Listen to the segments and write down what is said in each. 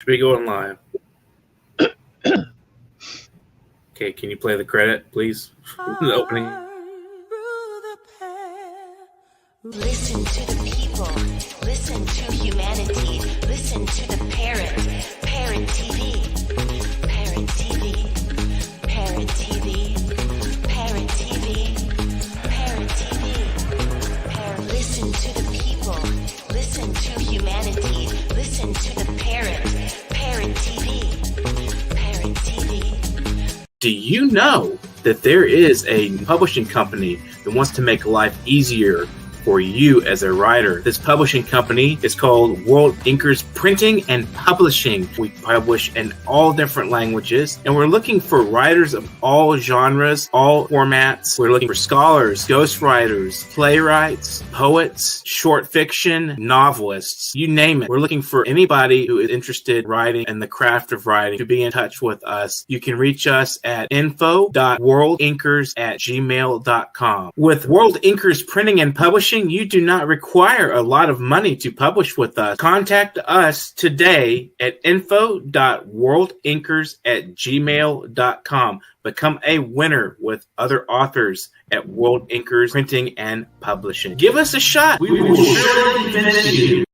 Should be going live. Okay, can you play the credit, please? The opening. Listen to the people. Listen to humanity. Listen to the Parrot. Parrot TV. Parrot TV. Parrot TV. Parrot TV. Parrot TV. Parrot. Listen to the people. Listen to humanity. Listen to the Parrot. Parrot TV. Parrot TV. Do you know that there is a publishing company that wants to make life easier for you as a writer? This publishing company is called World Inkers Printing and Publishing. We publish in all different languages, and we're looking for writers of all genres, all formats. We're looking for scholars, ghostwriters, playwrights, poets, short fiction, novelists, you name it. We're looking for anybody who is interested in writing and the craft of writing to be in touch with us. You can reach us at info.worldinkers@gmail.com. With World Inkers Printing and Publishing, you do not require a lot of money to publish with us. Contact us today at info.worldinkers@gmail.com. Become a winner with other authors at World Inkers Printing and Publishing. Give us a shot. We will surely finish you.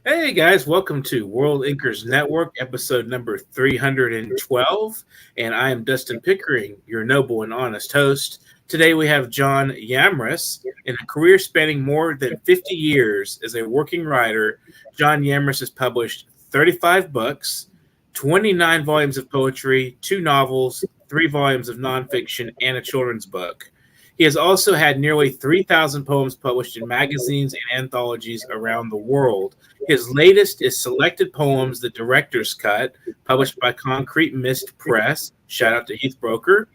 Hey guys, welcome to World Inkers Network, episode number 312. And I am Dustin Pickering, your noble and honest host. Today we have John Yamrus. In a career spanning more than 50 years as a working writer, John Yamrus has published 35 books, 29 volumes of poetry, 2 novels, 3 volumes of nonfiction, and a children's book. He has also had nearly 3,000 poems published in magazines and anthologies around the world. His latest is Selected Poems, The Director's Cut, published by Concrete Mist Press. Shout out to Heath Broker.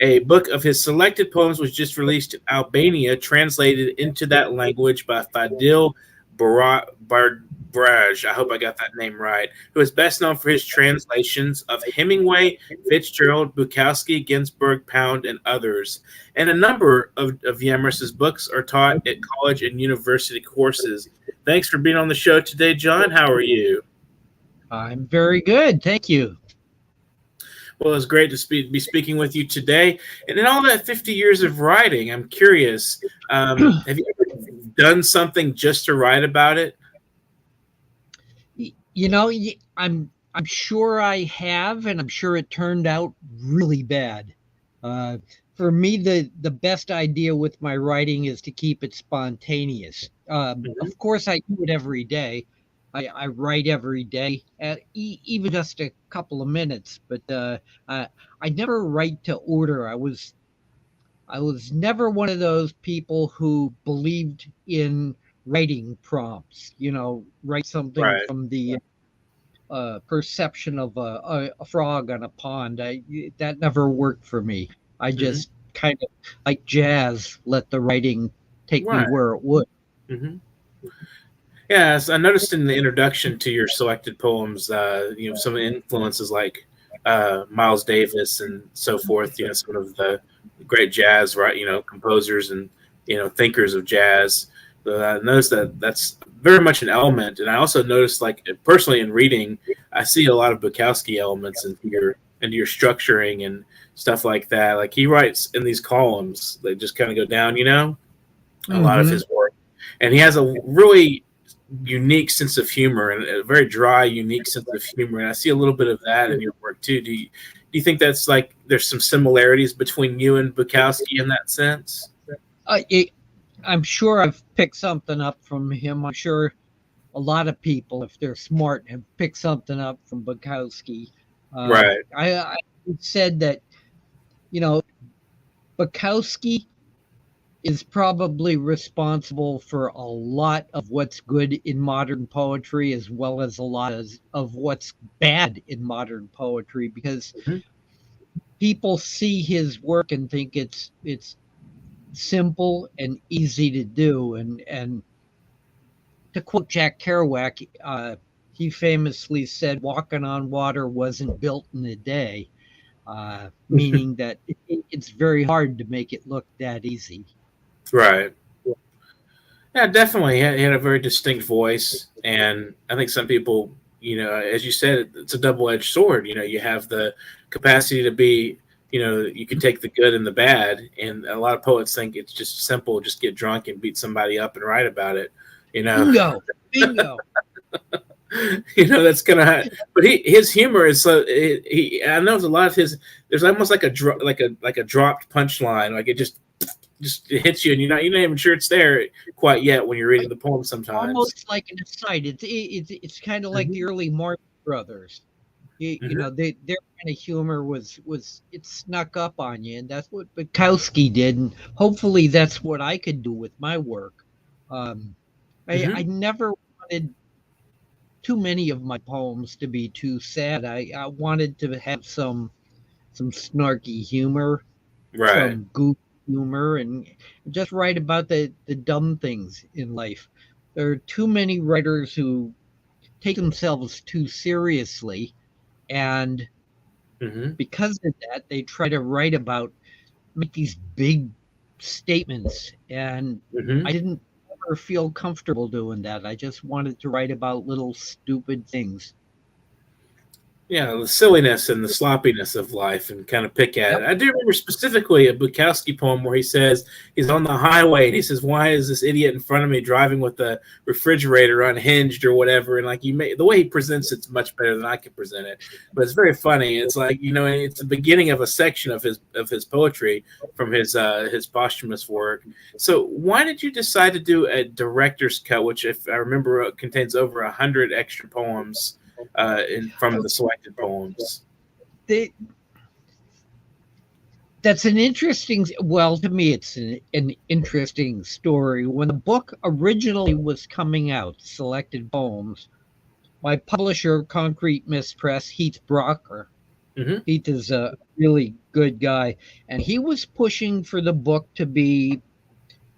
A book of his selected poems was just released in Albania, translated into that language by Fadil Barbraj. I hope I got that name right. Who is best known for his translations of Hemingway, Fitzgerald, Bukowski, Ginsberg, Pound, and others. And a number of Yamrus's books are taught at college and university courses. Thanks for being on the show today, John. How are you? I'm very good. Thank you. Well, it's great to be speaking with you today. And in all that 50 years of writing, I'm curious, have you ever done something just to write about it? You know, I'm sure I have, and I'm sure it turned out really bad. For me, the best idea with my writing is to keep it spontaneous. Of course, I do it every day. I write every day, even just a couple of minutes, but I never write to order. I was never one of those people who believed in writing prompts. You know, write something from the perception of a frog on a pond. That never worked for me. I just kind of, like jazz, let the writing take me where it would. Mm-hmm. Yes, I noticed in the introduction to your selected poems, some influences like Miles Davis and so forth. Some of the great jazz, composers and thinkers of jazz. I noticed that that's very much an element, and I also noticed, like personally in reading, I see a lot of Bukowski elements into your structuring and stuff like that. Like he writes in these columns, they just kind of go down. A lot of his work, and he has a really unique sense of humor and a very dry, unique sense of humor. And I see a little bit of that in your work too. Do you think that's like there's some similarities between you and Bukowski in that sense? I'm sure I've picked something up from him. I'm sure a lot of people, if they're smart, have picked something up from Bukowski. Right. I said that, Bukowski is probably responsible for a lot of what's good in modern poetry, as well as a lot of what's bad in modern poetry, because people see his work and think it's simple and easy to do. And to quote Jack Kerouac, he famously said, "Walking on water wasn't built in a day," meaning that it's very hard to make it look that easy. Right. Yeah, definitely. He had a very distinct voice, and I think some people, as you said, it's a double-edged sword. You have the capacity to be, you can take the good and the bad, and a lot of poets think it's just simple, just get drunk and beat somebody up and write about it. Bingo, bingo. That's gonna. But his humor is so. I know there's a lot of his. There's almost like a dropped punchline, like it just hits you, and you're not even sure it's there quite yet when you're reading the poem. Sometimes almost like an aside. It's kind of like the early Marx Brothers. You know, their kind of humor was it snuck up on you, and that's what Bukowski did, and hopefully that's what I could do with my work. I never wanted too many of my poems to be too sad. I wanted to have some snarky humor, right. some goofy humor, and just write about the dumb things in life. There are too many writers who take themselves too seriously, and because of that, they try to make these big statements, and I didn't ever feel comfortable doing that. I just wanted to write about little stupid things. Yeah, the silliness and the sloppiness of life, and kind of pick at it. I do remember specifically a Bukowski poem where he says he's on the highway and he says, "Why is this idiot in front of me driving with the refrigerator unhinged or whatever?" And like the way he presents it's much better than I can present it, but it's very funny. It's like it's the beginning of a section of his poetry from his posthumous work. So why did you decide to do a director's cut, which, if I remember, contains over 100 extra poems? From the selected poems. That's an interesting. Well, to me, it's an interesting story. When the book originally was coming out, selected poems, my publisher, Concrete Mist Press, Heath Brocker. Heath is a really good guy, and he was pushing for the book to be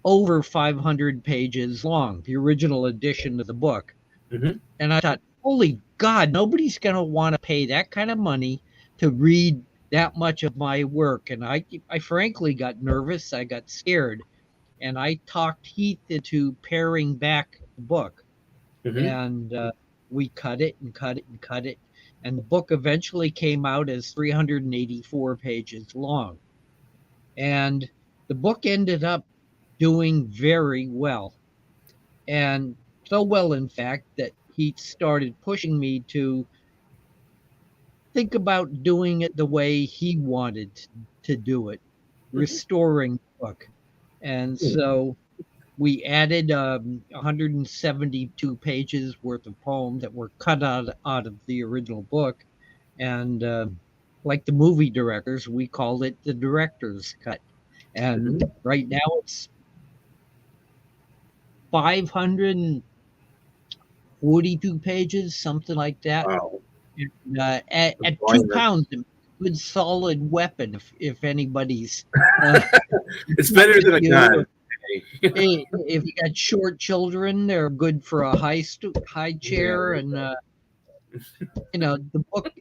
over 500 pages long, the original edition of the book. And I thought, holy God, nobody's going to want to pay that kind of money to read that much of my work. And I frankly got nervous. I got scared. And I talked Heath into paring back the book. And we cut it and cut it and cut it. And the book eventually came out as 384 pages long. And the book ended up doing very well. And so well, in fact, that he started pushing me to think about doing it the way he wanted to do it, restoring the book. And so we added 172 pages worth of poem that were cut out of the original book. And like the movie directors, we called it the director's cut. And right now it's 542 pages, something like that. Wow. At 2 pounds, a good solid weapon. If anybody's, it's better than a gun. If you got short children, they're good for a high chair, and the book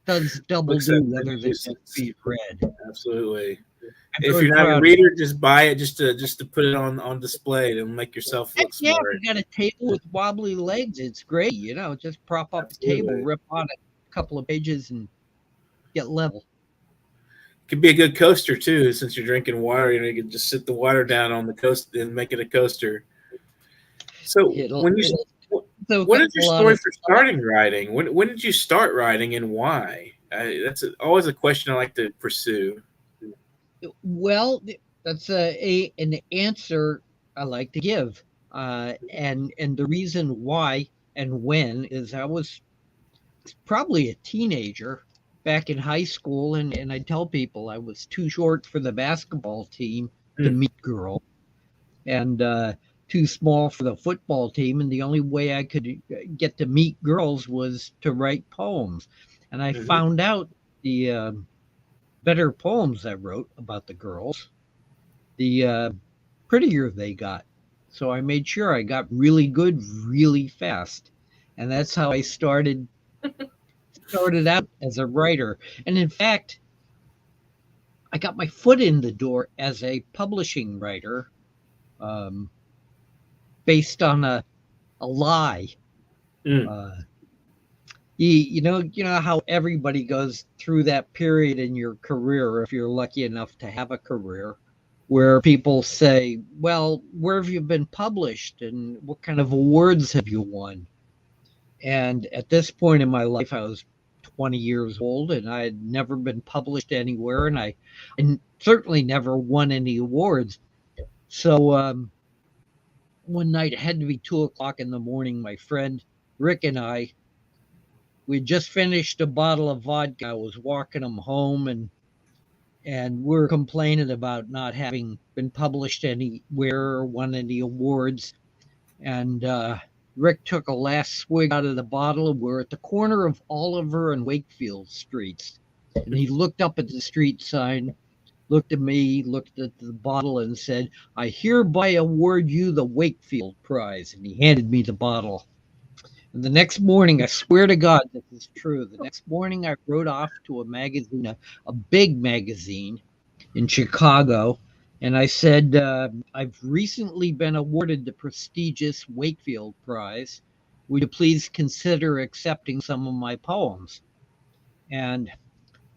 does double do whether they be read. Absolutely. If you're not a reader, just buy it just to put it on display to make yourself look smart. Yeah, you got a table with wobbly legs. It's great. Just prop up the table, rip on it a couple of pages, and get level. Could be a good coaster too, since you're drinking water. You can just sit the water down on the coast and make it a coaster. So what is your story for starting writing? When did you start writing, and why? That's always a question I like to pursue. Well, that's an answer I like to give, and the reason why and when is I was probably a teenager back in high school, and I tell people I was too short for the basketball team to meet girls, and too small for the football team, and the only way I could get to meet girls was to write poems, and I found out the better poems I wrote about the girls, the prettier they got. So I made sure I got really good really fast. And that's how I started out as a writer. And in fact, I got my foot in the door as a publishing writer based on a lie. Mm. You know how everybody goes through that period in your career, if you're lucky enough to have a career, where people say, well, where have you been published and what kind of awards have you won? And at this point in my life, I was 20 years old and I had never been published anywhere, and certainly never won any awards. So one night, it had to be 2 o'clock in the morning. My friend Rick and we had just finished a bottle of vodka. I was walking him home, and we're complaining about not having been published anywhere or won any awards. And Rick took a last swig out of the bottle, and we're at the corner of Oliver and Wakefield streets. And he looked up at the street sign, looked at me, looked at the bottle, and said, "I hereby award you the Wakefield Prize." And he handed me the bottle. And the next morning, I swear to God this is true. The next morning, I rode off to a magazine, a big magazine in Chicago, and I said, I've recently been awarded the prestigious Wakefield Prize. Would you please consider accepting some of my poems? And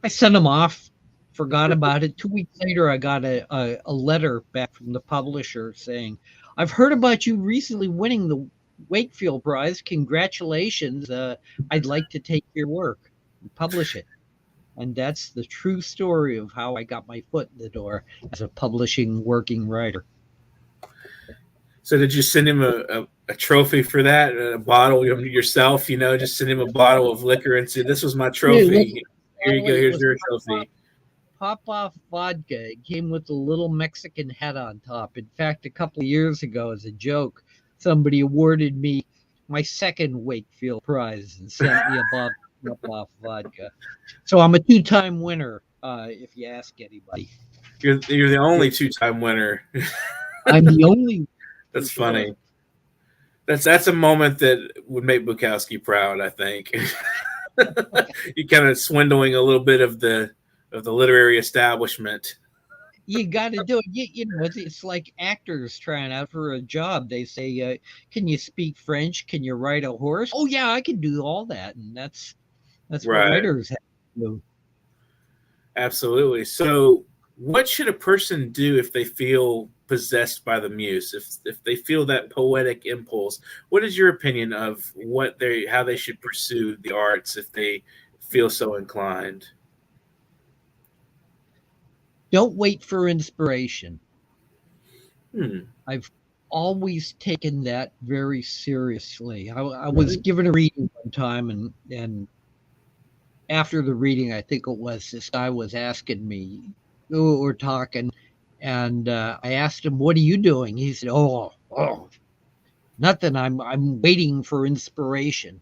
I sent them off, forgot about it. 2 weeks later, I got a letter back from the publisher saying, "I've heard about you recently winning the Wakefield Prize. Congratulations. I'd like to take your work and publish it." And that's the true story of how I got my foot in the door as a publishing working writer. So did you send him a trophy for that, a bottle yourself? Just send him a bottle of liquor and say, "This was my trophy. Here you go. Here's your trophy." Pop off vodka. It came with a little Mexican hat on top. In fact, a couple of years ago, as a joke, somebody awarded me my second Wakefield Prize and sent me a bottle of Pop off vodka. So I'm a two-time winner, if you ask anybody. You're the only two-time winner. I'm the only. That's funny. That's a moment that would make Bukowski proud, I think. You kind of swindling a little bit of the literary establishment. You got to do it. It's like actors trying out for a job. They say, "Can you speak French? Can you ride a horse?" "Oh yeah, I can do all that." And that's what Right. writers have to do. Absolutely. So, what should a person do if they feel possessed by the muse? If they feel that poetic impulse, what is your opinion of how they should pursue the arts if they feel so inclined? Don't wait for inspiration. Hmm. I've always taken that very seriously. I was given a reading one time, and after the reading, I think it was, this guy was asking me, we were talking, and I asked him, "What are you doing?" He said, "Oh, nothing. I'm waiting for inspiration."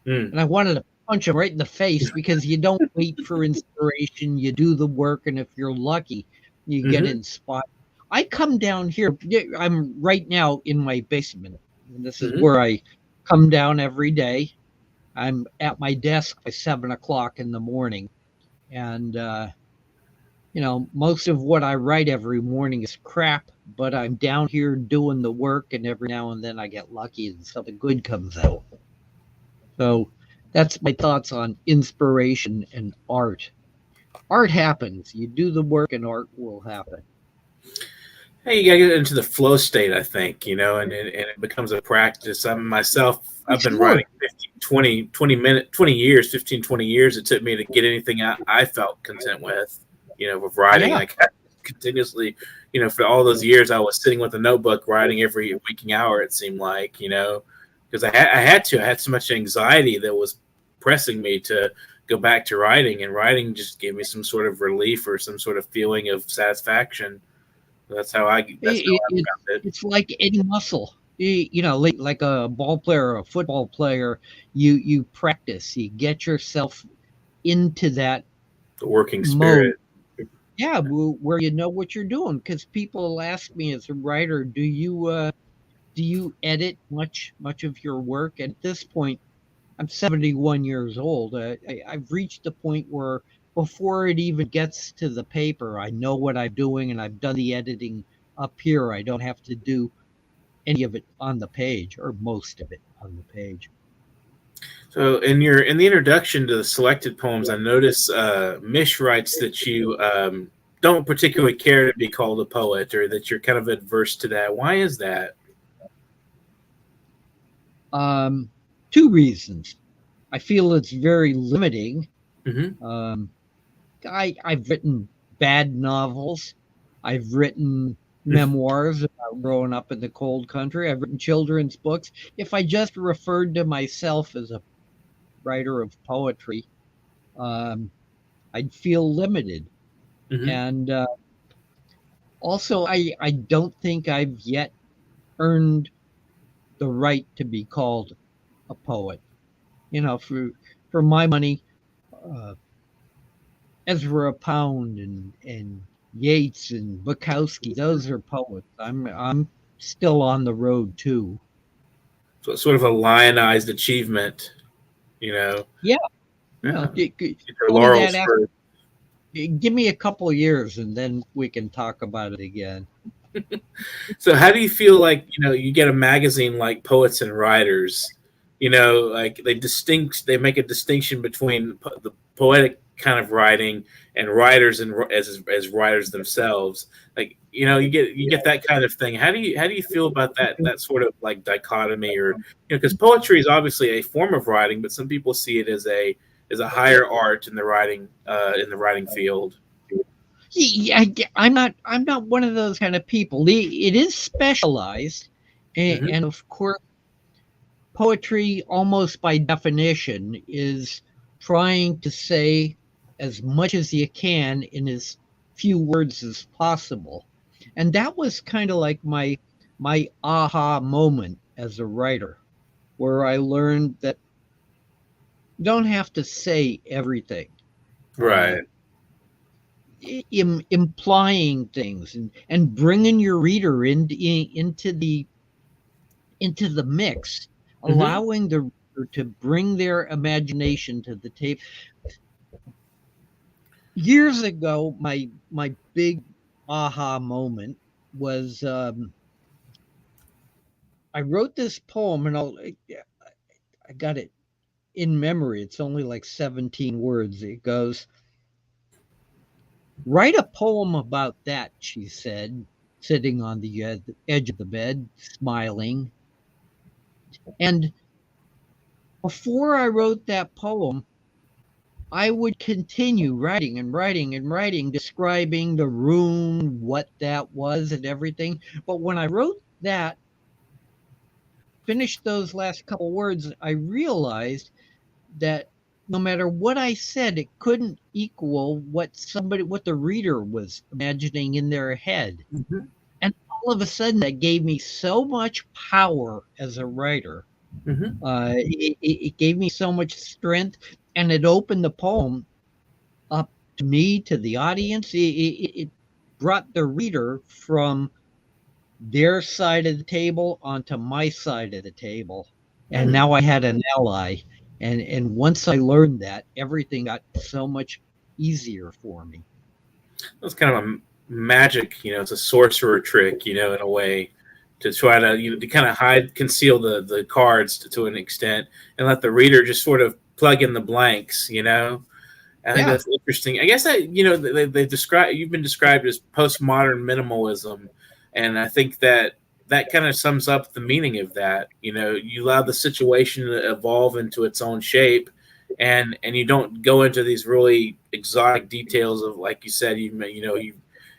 And I wanted to punch him right in the face, because you don't wait for inspiration. You do the work, and if you're lucky, you get inspired. I come down here. I'm right now in my basement, and this is where I come down every day. I'm at my desk by 7 o'clock in the morning, and most of what I write every morning is crap, but I'm down here doing the work, and every now and then I get lucky and something good comes out. So that's my thoughts on inspiration and art. Art happens. You do the work and art will happen. Hey, you gotta get into the flow state, I think, and it becomes a practice. I've been writing 20 years, 15, 20 years. It took me to get anything I felt content with, with writing. Yeah. Like continuously, for all those years, I was sitting with a notebook writing every waking hour, it seemed like, because I had so much anxiety that was pressing me to go back to writing, and writing just gave me some sort of relief or some sort of feeling of satisfaction. That's how I found it. It's like any muscle. Like a ball player or a football player, you practice, you get yourself into that The working spirit. mode. Yeah, where you know what you're doing. Because people ask me as a writer, do you edit much of your work? At this point, I'm 71 years old. I've reached the point where before it even gets to the paper, I know what I'm doing, and I've done the editing up here. I don't have to do any of it on the page, or most of it on the page. So in the introduction to the selected poems, I notice Mish writes that you don't particularly care to be called a poet, or that you're kind of adverse to that. Why is that? Two reasons. I feel it's very limiting. Mm-hmm. I've written bad novels. I've written memoirs about growing up in the cold country. I've written children's books. If I just referred to myself as a writer of poetry, I'd feel limited. Mm-hmm. And also, I don't think I've yet earned the right to be called a poet. You know, for my money, Ezra Pound and Yeats and Bukowski, those are poets. I'm still on the road too. So it's sort of a lionized achievement, you know. Yeah. Yeah. Get your laurels first. Give me a couple of years and then we can talk about it again. So how do you feel like, you get a magazine like Poets and Writers, like they make a distinction between the poetic kind of writing and writers and as writers themselves. Like, you get that kind of thing. How do you feel about that sort of like dichotomy, or because poetry is obviously a form of writing, but some people see it as a higher art in the writing field. Yeah, I'm not one of those kind of people. It is specialized, and of course, poetry, almost by definition, is trying to say as much as you can in as few words as possible. And that was kind of like my aha moment as a writer, where I learned that you don't have to say everything. Right. Implying things and bringing your reader into the mix, allowing the reader to bring their imagination to the table. Years ago, my big aha moment was I wrote this poem, and I got it in memory. It's only like 17 words. It goes, "Write a poem about that," she said, sitting on the edge of the bed, smiling. And before I wrote that poem, I would continue writing and writing and writing, describing the room, what that was, and everything. But when I wrote that, finished those last couple words, I realized that no matter what I said, it couldn't equal what the reader was imagining in their head. And all of a sudden, that gave me so much power as a writer. It gave me so much strength, and it opened the poem up to me, to the audience. It brought the reader from their side of the table onto my side of the table. And now I had an ally. And once I learned that, everything got so much easier for me. That's kind of a magic, it's a sorcerer trick, in a way, to try to, to kind of conceal the cards to an extent, and let the reader just sort of plug in the blanks, I think that's interesting. I guess that, you've been described as postmodern minimalism. And I think that kind of sums up the meaning of that. You allow the situation to evolve into its own shape, and you don't go into these really exotic details of, like you said, you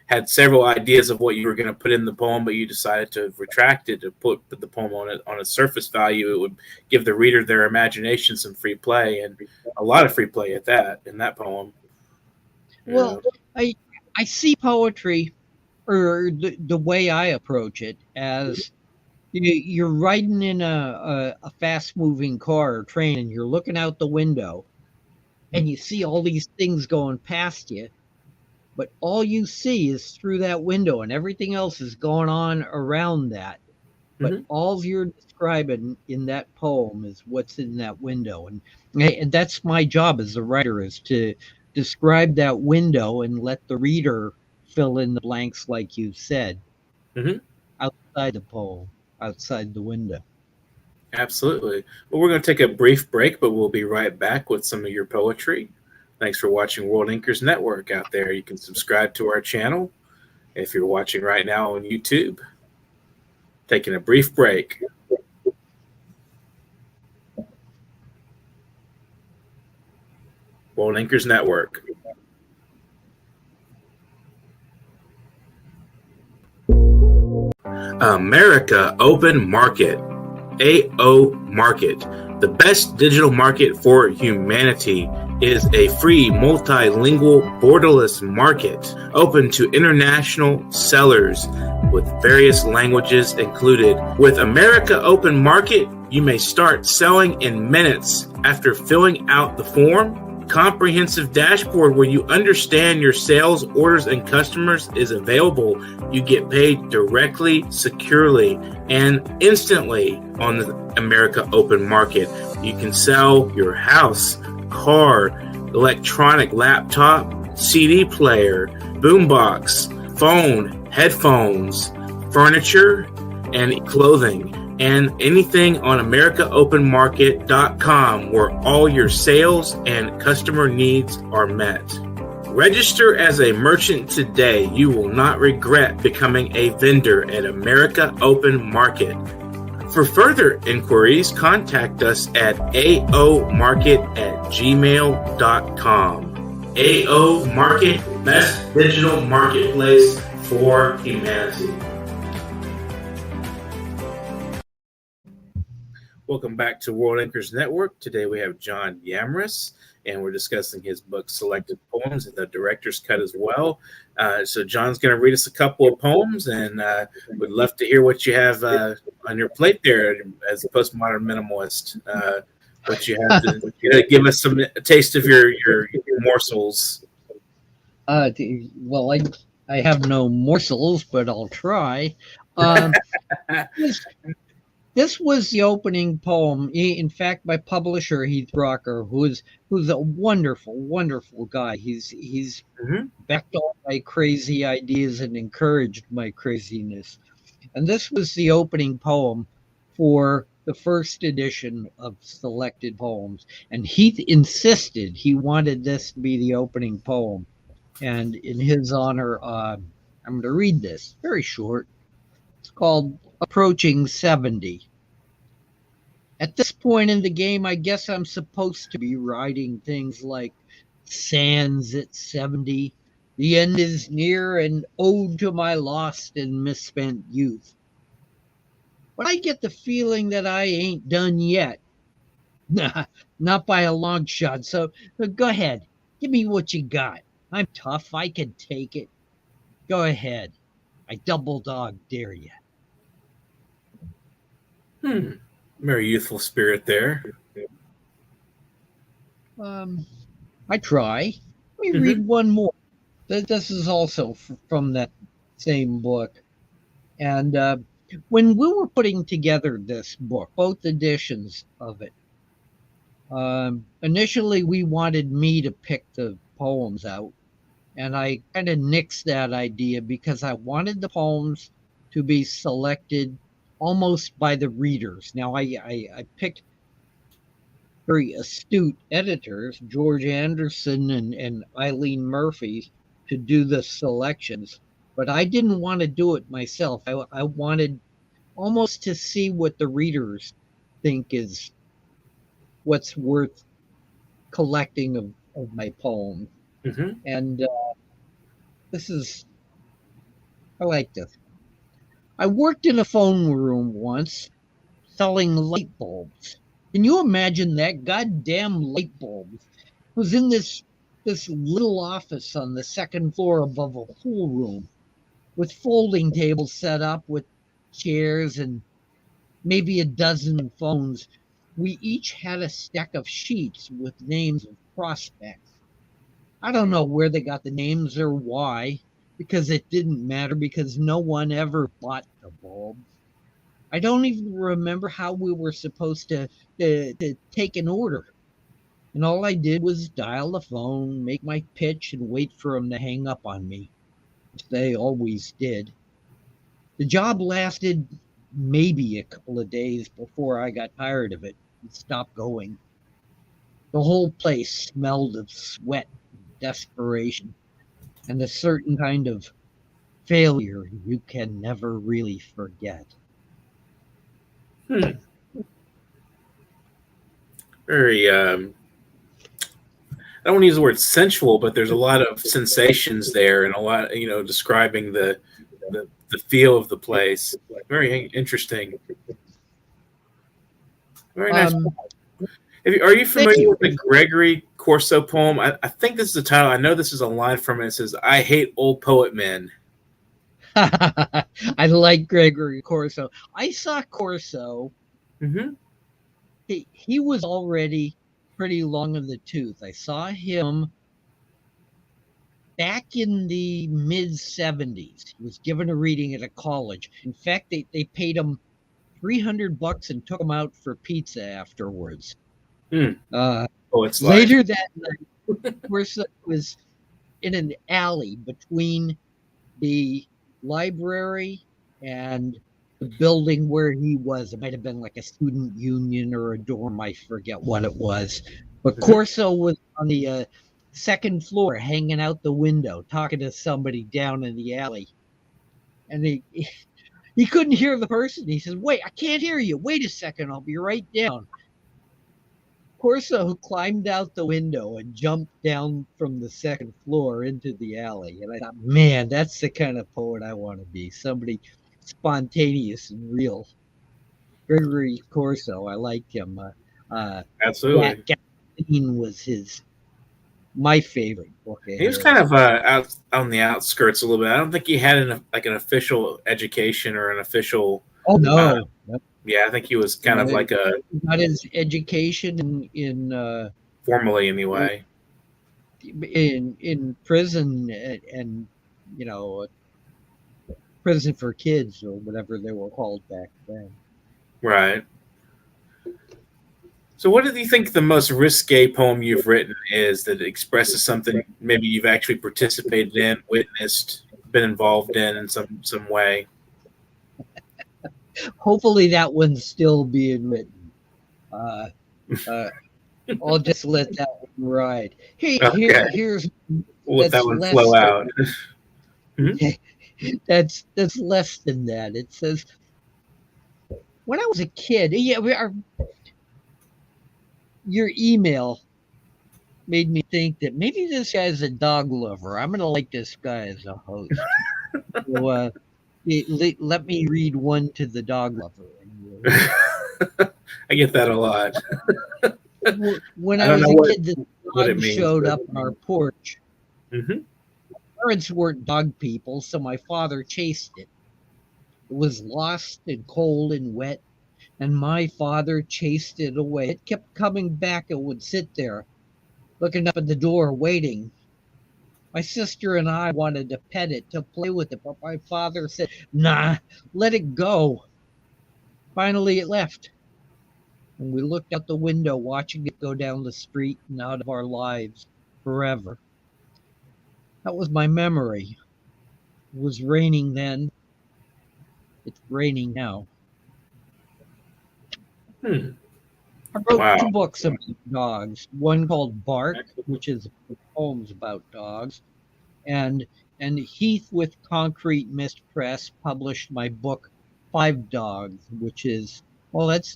had several ideas of what you were going to put in the poem, but you decided to retract it, to put the poem on a surface value. It would give the reader their imagination some free play, and a lot of free play at that in that poem. Well, I see poetry, or the way I approach it, as you're riding in a fast-moving car or train, and you're looking out the window, and you see all these things going past you, but all you see is through that window, and everything else is going on around that. But all you're describing in that poem is what's in that window. And that's my job as a writer, is to describe that window and let the reader fill in the blanks, like you said, outside the poem. outside the window. Absolutely. Well, we're going to take a brief break, but we'll be right back with some of your poetry. Thanks for watching World Inkers Network out there. You can subscribe to our channel if you're watching right now on YouTube. Taking a brief break. World Inkers Network. America Open Market. AO Market. The best digital market for humanity is a free multilingual borderless market open to international sellers with various languages included. With America Open Market, you may start selling in minutes after filling out the form. Comprehensive dashboard where you understand your sales, orders, and customers is available. You get paid directly, securely, and instantly on the America Open Market. You can sell your house, car, electronic laptop, CD player, boombox, phone, headphones, furniture, and clothing, and anything on AmericaOpenMarket.com where all your sales and customer needs are met. Register as a merchant today. You will not regret becoming a vendor at America Open Market. For further inquiries, contact us at aomarket@gmail.com. AO Market, best digital marketplace for humanity. Welcome back to World Inkers Network. Today we have John Yamrus, and we're discussing his book, Selected Poems, and the director's cut as well. So John's going to read us a couple of poems, and we'd love to hear what you have on your plate there as a postmodern minimalist. What you have to give us a taste of your morsels. Well, I have no morsels, but I'll try. This was the opening poem. In fact, my publisher, Heath Rocker, who's a wonderful, wonderful guy. He's backed all my crazy ideas and encouraged my craziness. And this was the opening poem for the first edition of Selected Poems. And Heath insisted he wanted this to be the opening poem. And in his honor, I'm going to read this. Very short. It's called Approaching 70. At this point in the game, I guess I'm supposed to be writing things like sands at 70, the end is near, and ode to my lost and misspent youth. But I get the feeling that I ain't done yet. Not by a long shot. So go ahead. Give me what you got. I'm tough. I can take it. Go ahead. I double dog dare you. Very youthful spirit there. I try. Let me read one more. This is also from that same book. And when we were putting together this book, both editions of it, initially we wanted me to pick the poems out. And I kind of nixed that idea because I wanted the poems to be selected almost by the readers. Now, I picked very astute editors, George Anderson and Eileen Murphy, to do the selections, but I didn't want to do it myself. I wanted almost to see what the readers think is what's worth collecting of my poems. And I like this. I worked in a phone room once selling light bulbs. Can you imagine that? Goddamn light bulbs. I was in this little office on the second floor above a pool room with folding tables set up with chairs and maybe a dozen phones. We each had a stack of sheets with names of prospects. I don't know where they got the names or why, because it didn't matter, because no one ever bought the bulbs. I don't even remember how we were supposed to take an order. And all I did was dial the phone, make my pitch, and wait for them to hang up on me, which they always did. The job lasted maybe a couple of days before I got tired of it and stopped going. The whole place smelled of sweat, desperation, and a certain kind of failure you can never really forget. Very, I don't want to use the word sensual, but there's a lot of sensations there and a lot, describing the feel of the place. Very interesting. Very nice. Are you familiar with the Gregory Corso poem? I think this is the title. I know this is a line from it. It says, "I hate old poet men." I like Gregory Corso. I saw Corso. Mm-hmm. He was already pretty long in the tooth. I saw him back in the mid-'70s. He was given a reading at a college. In fact, they paid him $300 and took him out for pizza afterwards. It's later that night, Corso was in an alley between the library and the building where he was. It might have been like a student union or a dorm. I forget what it was. But Corso was on the second floor hanging out the window, talking to somebody down in the alley. And he couldn't hear the person. He says, "Wait, I can't hear you. Wait a second. I'll be right down." Corso climbed out the window and jumped down from the second floor into the alley. And I thought, man, that's the kind of poet I want to be. Somebody spontaneous and real. Gregory Corso, I liked him. Absolutely. Gasoline was my favorite book. He was kind of out on the outskirts a little bit. I don't think he had an official education or an official. Oh no. Yeah, I think he was kind of like got his education in formally anyway. In prison and prison for kids or whatever they were called back then. Right. So what do you think the most risque poem you've written is that expresses something maybe you've actually participated in, witnessed, been involved in some way? Hopefully that one's still being written. I'll just let that one ride. Here's we'll let that one flow out. That's less than that. It says, when I was a kid, your email made me think that maybe this guy's a dog lover. I'm going to like this guy as a host. So, let me read one to the dog lover. I get that a lot. When I was a kid, the dog showed up on our porch. Mm-hmm. Parents weren't dog people, so my father chased it. It was lost and cold and wet, and my father chased it away. It kept coming back and would sit there, looking up at the door, waiting. My sister and I wanted to pet it, to play with it, but my father said, "Nah, let it go." Finally, it left. And we looked out the window, watching it go down the street and out of our lives forever. That was my memory. It was raining then. It's raining now. I wrote 2 books about dogs. One called Bark, which is poems about dogs, and Heath with Concrete Mist Press published my book 5 Dogs, which is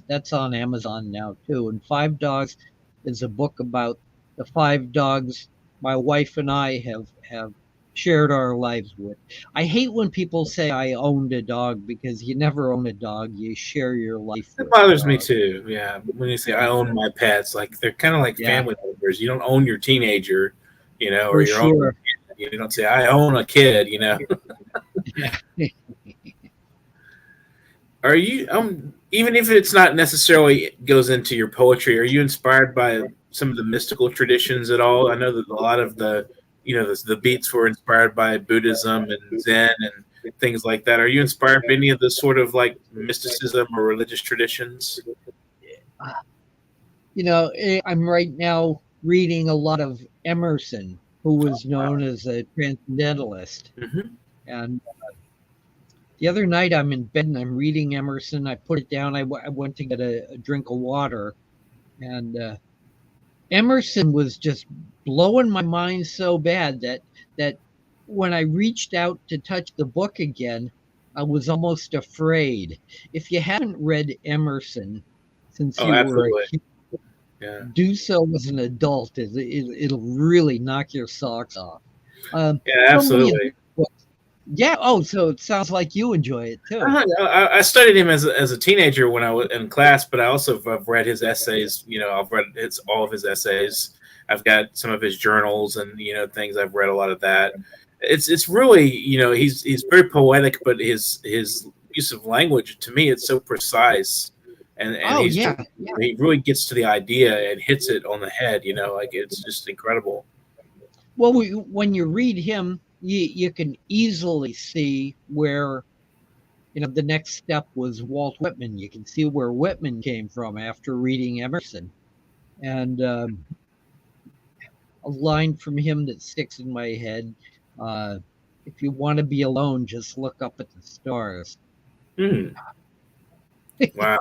that's on Amazon now too. And 5 Dogs is a book about the 5 dogs my wife and I have shared our lives with. I hate when people say I owned a dog, because you never own a dog. You share your life. It bothers me too. Yeah. When you say I own my pets, like they're kind of like family members. You don't own your teenager, or your own kid. You don't say I own a kid, Are you, even if it's not necessarily goes into your poetry, are you inspired by some of the mystical traditions at all? I know that a lot of the beats were inspired by Buddhism and Zen and things like that. Are you inspired by any of the sort of like mysticism or religious traditions? I'm right now reading a lot of Emerson, who was known as a transcendentalist. And the other night I'm in bed and I'm reading Emerson. I put it down. I went to get a drink of water, and Emerson was just blowing my mind so bad that when I reached out to touch the book again, I was almost afraid. If you haven't read Emerson since Oh, you were a absolutely. kid, Yeah. do so as an adult. It'll really knock your socks off. Yeah, So many of absolutely. these books. Yeah. Oh, so it sounds like you enjoy it too. I studied him as a teenager when I was in class, but I also have read his essays. I've read all of his essays. I've got some of his journals and things. I've read a lot of that. It's really he's very poetic, but his use of language, to me, it's so precise, and Oh he's yeah, just, yeah. he really gets to the idea and hits it on the head. Like it's just incredible. Well, when you read him, you can easily see where the next step was Walt Whitman. You can see where Whitman came from after reading Emerson, and a line from him that sticks in my head. If you want to be alone, just look up at the stars. Hmm. Wow.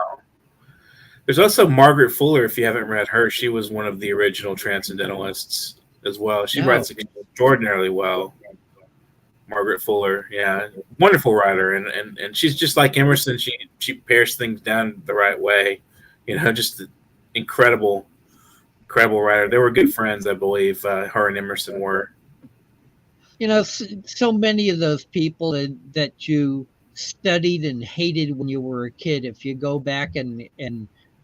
There's also Margaret Fuller. If you haven't read her, she was one of the original transcendentalists as well. She No. writes extraordinarily well. Margaret Fuller, yeah, wonderful writer, and she's just like Emerson. She pares things down the right way, just incredible writer. They were good friends, I believe. Her and Emerson were. So many of those people that you studied and hated when you were a kid, if you go back and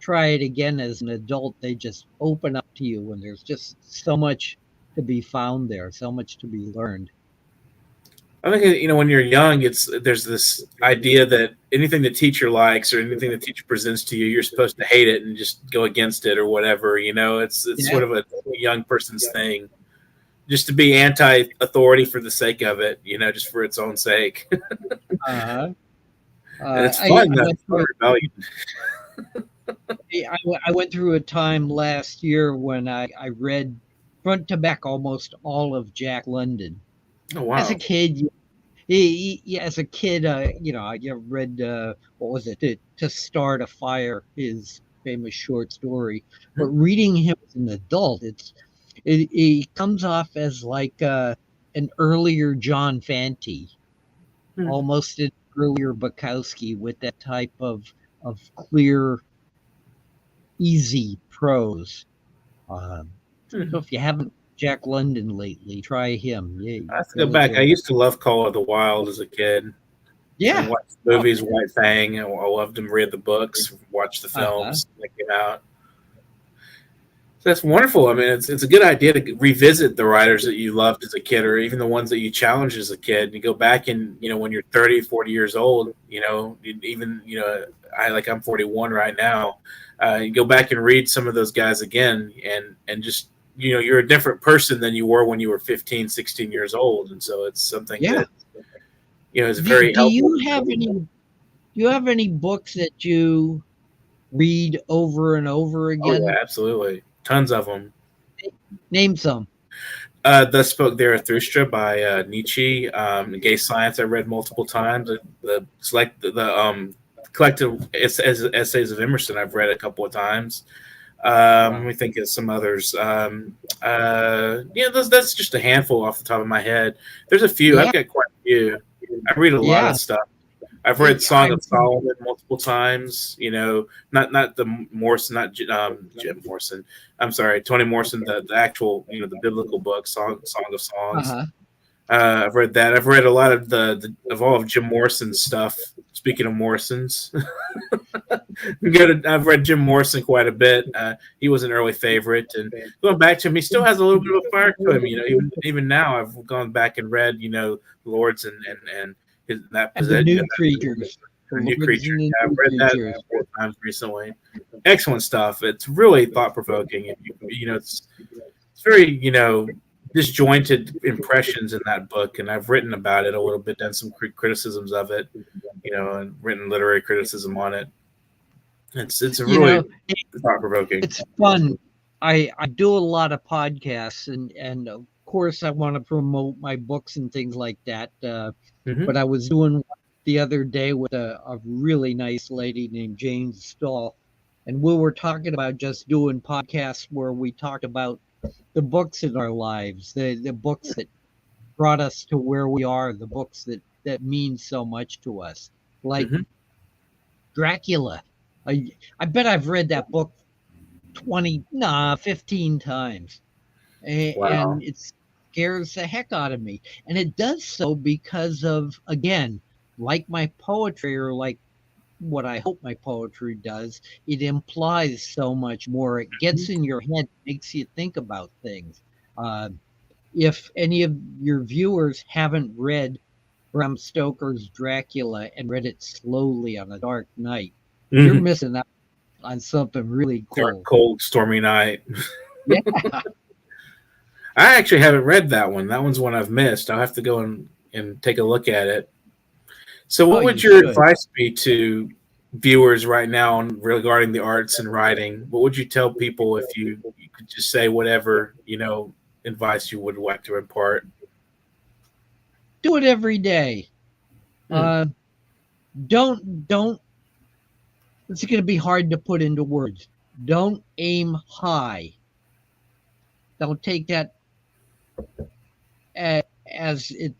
try it again as an adult, they just open up to you, and there's just so much to be found there, so much to be learned. I think when you're young, there's this idea that anything the teacher likes or anything the teacher presents to you, you're supposed to hate it and just go against it or whatever. It's sort of a young person's thing, just to be anti-authority for the sake of it. Just for its own sake. Uh-huh. And it's fun. That's rebellion. I went through a time last year when I read front to back almost all of Jack London. Oh wow! As a kid, I read what was it? To Start a Fire, his famous short story. But reading him as an adult, it comes off as like an earlier John Fante, almost an earlier Bukowski, with that type of clear, easy prose. So if you haven't Jack London lately, try him. I have to go back. I used to love Call of the Wild as a kid. Yeah. And watch the movies, White Fang. I loved him, read the books, watch the films, that came out. So that's wonderful. I mean, it's a good idea to revisit the writers that you loved as a kid, or even the ones that you challenged as a kid. And you go back and, when you're 30, 40 years old, I'm 41 right now. You go back and read some of those guys again and just, you're a different person than you were when you were 15, 16 years old. And so it's something that, is very helpful. Do you have any books that you read over and over again? Oh, yeah, absolutely. Tons of them. Name some. Thus Spoke Zarathustra by Nietzsche. Gay Science I read multiple times. The collective essays of Emerson I've read a couple of times. Let me think of some others. That's just a handful off the top of my head. There's a few. I've got quite a few. I read a lot of stuff. I've read Song of Solomon multiple times. Not the Morrison, not Jim Morrison. I'm sorry, Toni Morrison. The actual, the biblical book, Song of Songs. I've read that. I've read a lot of all of Jim Morrison's stuff. Speaking of Morrisons, I've read Jim Morrison quite a bit. He was an early favorite, and going back to him, he still has a little bit of a fire to him. Even now, I've gone back and read, Lords and that the New Creatures. The New Creatures. I've read that 4 times recently. Excellent stuff. It's really thought provoking, and it's very disjointed impressions in that book, and I've written about it a little bit, done some criticisms of it, and written literary criticism on it. It's a really thought provoking. It's fun. I do a lot of podcasts, and of course I want to promote my books and things like that. But I was doing one the other day with a really nice lady named Jane Stahl, and we were talking about just doing podcasts where we talked about the books in our lives, the books that brought us to where we are, the books that mean so much to us, like Dracula. I bet I've read that book 15 times, and it scares the heck out of me. And it does so because of, again, like my poetry, or like what I hope my poetry does, it implies so much more. It gets in your head, makes you think about things. If any of your viewers haven't read Bram Stoker's Dracula and read it slowly on a dark night, you're missing out on something really cool. Dark, cold, stormy night. Yeah. I actually haven't read that one. That one's one I've missed. I'll have to go and take a look at it. So what would your advice be to viewers right now regarding the arts and writing? What would you tell people if you could just say whatever, advice you would like to impart? Do it every day. Don't, it's going to be hard to put into words. Don't aim high. Don't take that as it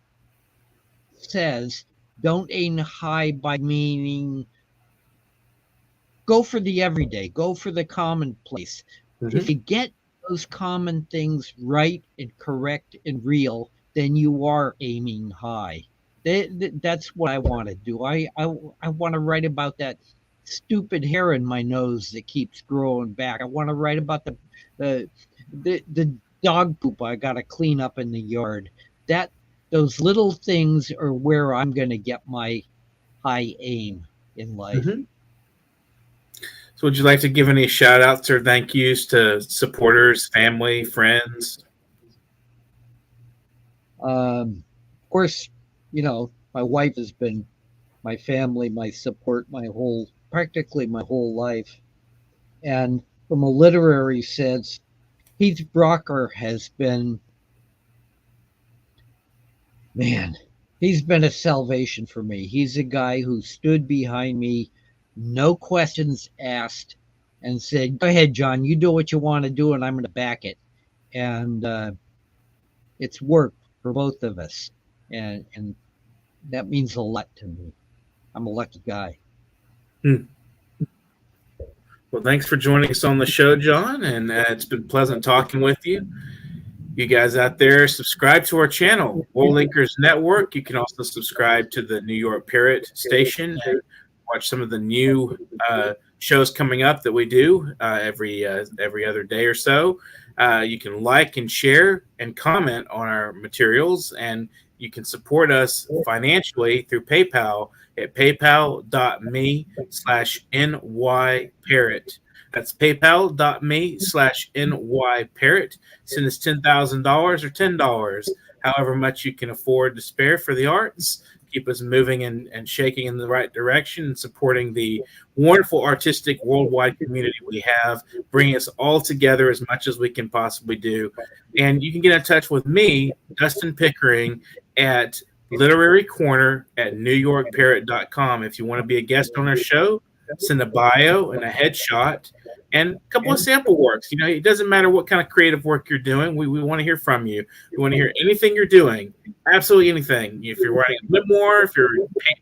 says. Don't aim high by meaning go for the everyday, go for the commonplace. If you get those common things right and correct and real, then you are aiming high. That's what I want to do. I want to write about that stupid hair in my nose that keeps growing back. I want to write about the dog poop I got to clean up in the yard. Those little things are where I'm going to get my high aim in life. So would you like to give any shout outs or thank yous to supporters, family, friends? Of course, my wife has been my family, my support, practically my whole life. And from a literary sense, Heath Brocker has been, he's been a salvation for me. He's a guy who stood behind me, no questions asked, and said, go ahead, John, you do what you want to do, and I'm going to back it. And it's worked for both of us. And that means a lot to me. I'm a lucky guy. Well, thanks for joining us on the show, John, and it's been pleasant talking with you. You guys out there, subscribe to our channel, World Inkers Network. You can also subscribe to the New York Parrot station and watch some of the new shows coming up that we do every other day or so. You can like and share and comment on our materials, and you can support us financially through PayPal at paypal.me/nyparrot. That's paypal.me/nyparrot. Send us $10,000 or $10, however much you can afford to spare for the arts. Keep us moving and shaking in the right direction and supporting the wonderful artistic worldwide community we have, bringing us all together as much as we can possibly do. And you can get in touch with me, Dustin Pickering, at Literary Corner at NewYorkParrot.com. If you want to be a guest on our show, send a bio and a headshot and a couple of sample works. It doesn't matter what kind of creative work you're doing. We want to hear from you. We want to hear anything you're doing, absolutely anything. If you're writing a memoir, if you're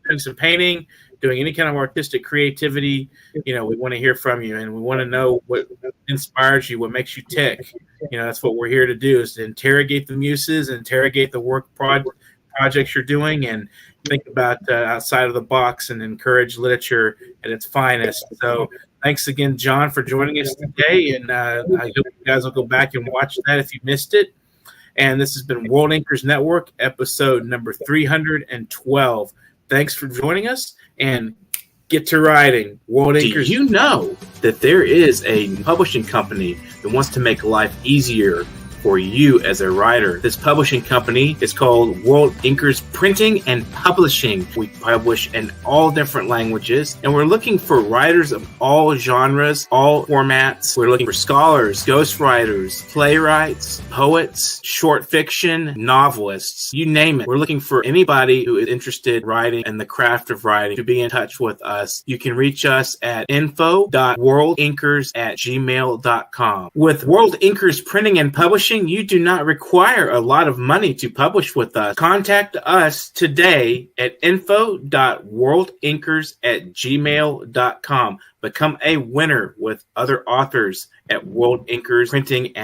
doing some painting, doing any kind of artistic creativity, we want to hear from you, and we want to know what inspires you, what makes you tick. That's what we're here to do, is to interrogate the muses, interrogate the work projects you're doing, and think about outside of the box and encourage literature at its finest. So thanks again, John, for joining us today, and I hope you guys will go back and watch that if you missed it. And this has been World Inkers Network, episode number 312. Thanks for joining us, and get to writing. World Inkers. Do you know that there is a publishing company that wants to make life easier for you as a writer. This publishing company is called World Inkers Printing and Publishing. We publish in all different languages, and we're looking for writers of all genres, all formats. We're looking for scholars, ghostwriters, playwrights, poets, short fiction, novelists, you name it. We're looking for anybody who is interested in writing and the craft of writing to be in touch with us. You can reach us at info.worldinkers@gmail.com. With World Inkers Printing and Publishing, you do not require a lot of money to publish with us. Contact us today at info.worldinkers@gmail.com. Become a winner with other authors at World Inkers Printing and